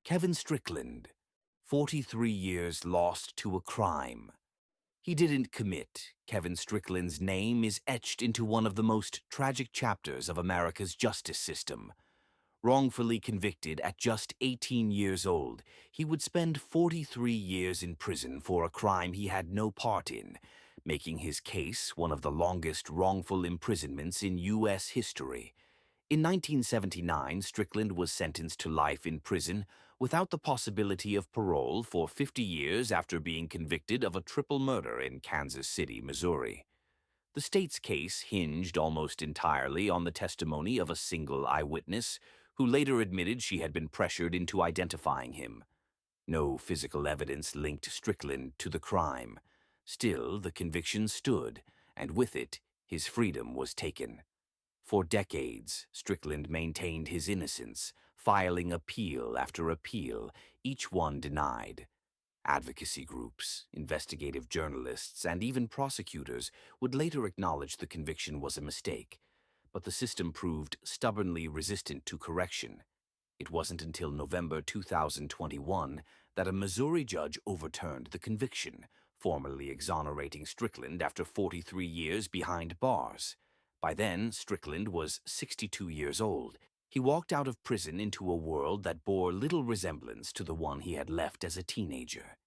Kevin Strickland, 43 years lost to a crime. He didn't commit. Kevin Strickland's name is etched into one of the most tragic chapters of America's justice system. Wrongfully convicted at just 18 years old, he would spend 43 years in prison for a crime he had no part in, making his case one of the longest wrongful imprisonments in U.S. history. In 1979, Strickland was sentenced to life in prison without the possibility of parole for 50 years after being convicted of a triple murder in Kansas City, Missouri. The state's case hinged almost entirely on the testimony of a single eyewitness who later admitted she had been pressured into identifying him. No physical evidence linked Strickland to the crime. Still, the conviction stood, and with it, his freedom was taken. For decades, Strickland maintained his innocence, filing appeal after appeal, each one denied. Advocacy groups, investigative journalists, and even prosecutors would later acknowledge the conviction was a mistake, but the system proved stubbornly resistant to correction. It wasn't until November 2021 that a Missouri judge overturned the conviction, formally exonerating Strickland after 43 years behind bars. By then, Strickland was 62 years old. He walked out of prison into a world that bore little resemblance to the one he had left as a teenager.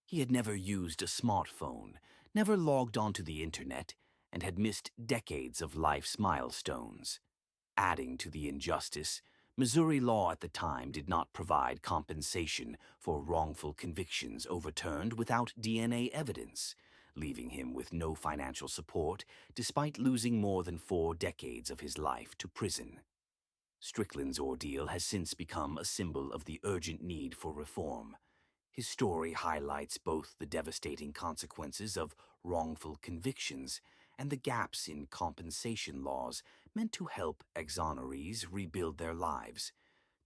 He had never used a smartphone, never logged onto the internet, and had missed decades of life's milestones. Adding to the injustice, Missouri law at the time did not provide compensation for wrongful convictions overturned without DNA evidence, leaving him with no financial support despite losing more than 4 decades of his life to prison. Strickland's ordeal has since become a symbol of the urgent need for reform. His story highlights both the devastating consequences of wrongful convictions and the gaps in compensation laws meant to help exonerees rebuild their lives.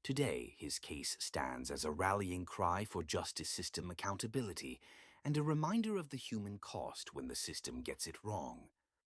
Today, his case stands as a rallying cry for justice system accountability and a reminder of the human cost when the system gets it wrong.